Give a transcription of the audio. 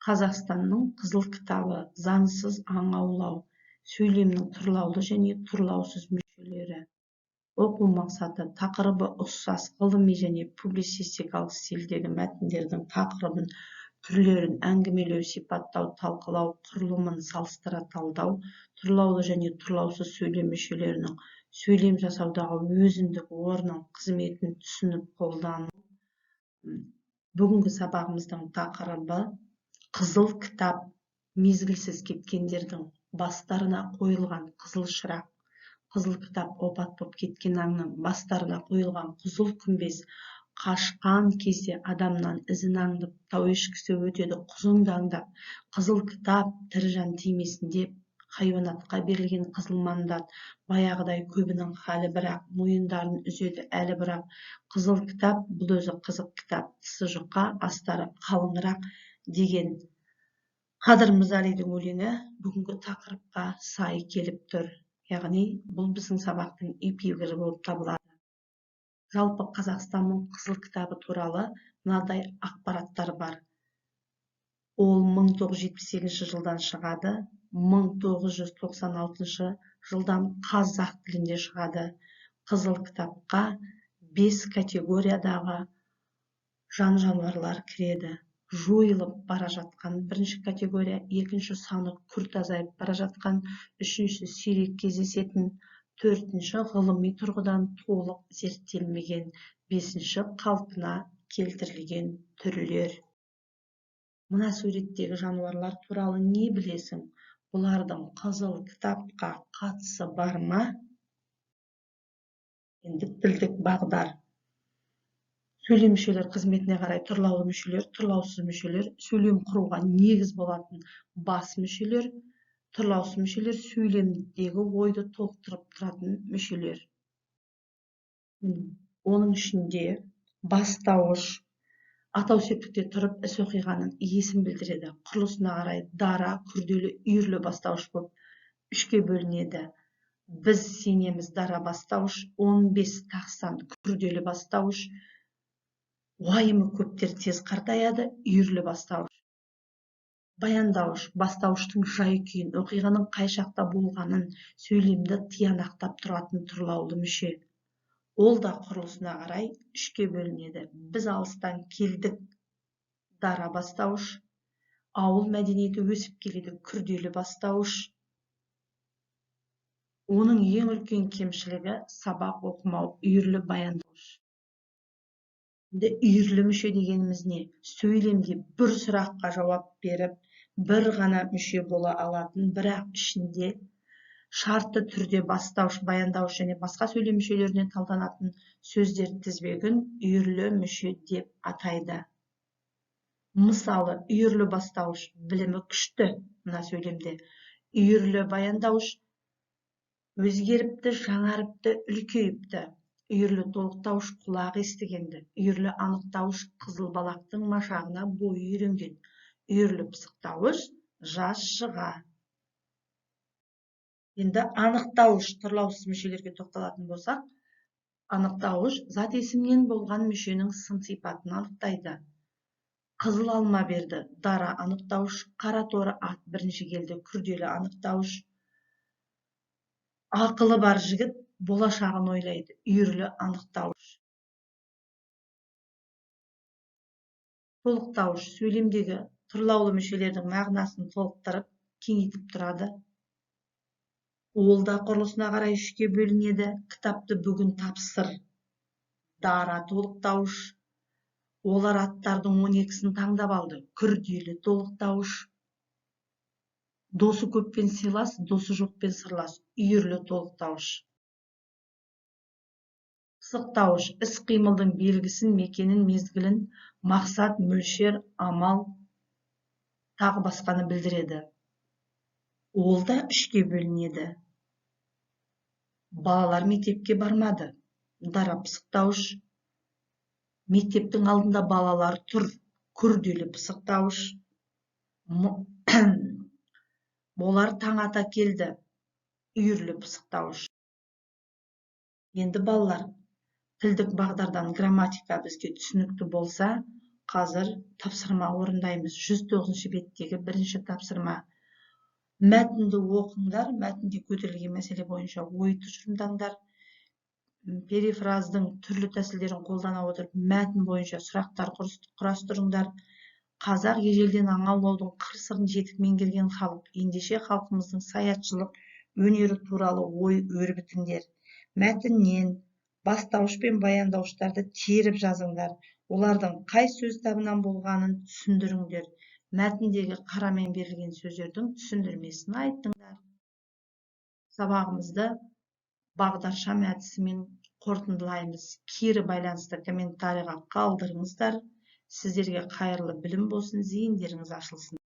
Қазақстанның қызыл кітабы заңсыз аң аулау, сөйлемнің тұрлаулы және тұрлаусыз мүшелері. Оқу мақсаты тақырыбы ұқсас ғылыми және публицистикалық стильдегі мәтіндердің тақырыбын, түрлерін әңгімелеу, сипаттау, талқылау, құрылымын салыстыра талдау, тұрлаулы және тұрлаусыз сөйлем мүшелерінің сөйлем жасаудағы өзіндік орнын, қызметін түсініп қолдану. Бүгінгі сабағымыздың тақырыбы қызыл кітап, мезгілсіз кеткендердің бастарына қойылған қызыл шырақ. Қызыл кітап опат боп кеткен аңның бастарына қойылған қызыл күмбез, қашқан кезде адамнан ізін аңдып, тау ешкісі өтеді құзыңды аңдап, қызыл кітап тірі жан тимесін деп, хайуанатқа берілген қызыл мандат, баяғыдай көбінің халі бірақ, мойындарын үзеді әлі бірақ, қызыл кітап бұл өзі қызық кітап, тысы жұқа, астары қалыңырақ деген Қадыр Мырзалидың өлеңі бүгінгі тақырыпқа сай келіп тұр. Яғни, бұл біздің сабақтың эпиграфы болып табылады. Жалпы Қазақстанның қызыл кітабы туралы мынадай ақпараттар бар. Ол 1978 жылдан шығады, 1996 жылдан қазақ тілінде шығады. Қызыл кітапқа 5 категориядағы жан-жануарлар кіреді. Жойылып бара жатқан бірінші категория, екінші саны күрт азайып бара жатқан, үшінші сирек кездесетін, төртінші ғылыми тұрғыдан толық зерттелмеген, бесінші қалпына келтірілген түрлер. Мына суреттегі жануарлар туралы не білесің? Бұлардың қызыл кітапқа қатысы бар ма? Енді тілдік бағдар. Сөйлем мүшелер қызметіне қарай тұрлаулы мүшелер, тұрлаусыз мүшелер, сөйлем құруға негіз болатын бас мүшелер, тұрлаусыз мүшелер, сөйлемдегі ойды толықтырып тұратын мүшелер. Оның ішінде бастауыш, атау септікте тұрып іс оқиғаның иесін білдіреді. Құрылысына қарай дара, күрделі, үйірлі бастауыш болып үшке бөлінеді. Біз сенеміз дара бастауыш, 15 тақсан күрделі бастауыш, уайымы көптер тез қартаяды, үйірлі бастауыш. Баяндауыш, бастауыштың жай-күйін, оқиғаның қай шақта болғанын, сөйлемді тиянақтап тұратын тұрлаулы мүше. Ол да құрылысына қарай үшке бөлінеді. Біз алыстан келдік, дара бастауыш, ауыл мәдениеті өсіп келеді, күрделі бастауыш. Оның ең үлкен кемшілігі сабақ оқымау, үйірлі баяндауыш. Үйірлі мүше дегеніміз не? Сөйлемде бір сұраққа жауап беріп, бір ғана мүше бола алатын, бірақ ішінде шартты түрде бастауыш, баяндауыш және басқа сөйлем мүшелеріне талданатын сөздер тізбегін үйірлі мүше деп атайды. Мысалы, үйірлі бастауыш білімі күшті, мына сөйлемде. Үйірлі баяндауыш өзгеріпті, жаңарыпты, үлкейіпті. Үйірлі толықтауыш құлақ естігенді. Үйірлі анықтауыш қызыл балақтың машағына бойы үйренген. Үйірлі пысықтауыш жас шыға. Енді анықтауыш тұрлаусыз мүшелерге тоқталатын болсақ, анықтауыш зат есімнен болған мүшенің сын сипатын анықтайды. Қызыл алма берді, дара анықтауыш, қара торы ат бірінші келді, күрделі анықтауыш. Ақылы бар жігіт болашағын ойлайды, үйірлі анықтауыш. Толықтауыш сөйлемдегі тұрлаулы мүшелердің мағынасын толықтырып, кеңейтіп тұрады. Ол да құрылысына қарай үшке бөлінеді. Кітапты бүгін тапсыр, дара толықтауыш. Олар аттардың 12-сін таңдап алды, күрделі толықтауыш. Досы көппен сыйлас, досы жоқпен сырлас, үйірлі толықтауыш. Пысықтауыш іс-қимылдың белгісін, мекенін, мезгілін, мақсат, мөлшер, амал, тағы басқаны білдіреді. Ол да үшке бөлінеді. Балалар мектепке бармады, дара пысықтауыш. Мектептің алдында балалар тұр, күрделі пысықтауыш. Олар таң ата келді, үйірлі пысықтауыш. Енді балалар, тілдік бағдардан грамматика бізге түсінікті болса, Қазір тапсырма орындаймыз. 109 беттегі бірінші тапсырма. Мәтінді оқыңдар, мәтінде көтерілген мәселе бойынша ой тұжырымдаңдар. Перифраздың түрлі тәсілдерін қолдана отырып, мәтін бойынша сұрақтар құрастырыңдар. Қазақ ежелден аң аулаудың қыр-сырын жетік меңгерген халық. Ендеше халқымыздың саятшылық өнері туралы ой өрбітіңдер. Мәтіннен бастауыш пен баяндауыштарды теріп жазыңдар. Олардың қай сөз табынан болғанын түсіндіріңдер. Мәтіндегі қарамен берілген сөздердің түсіндірмесін айтыңдар. Сабағымызды бағдаршам әдісімен қорытындылаймыз. Кері байланысты комментарийға қалдырыңыздар. Сіздерге қайырлы білім болсын, зейіндеріңіз ашылсын.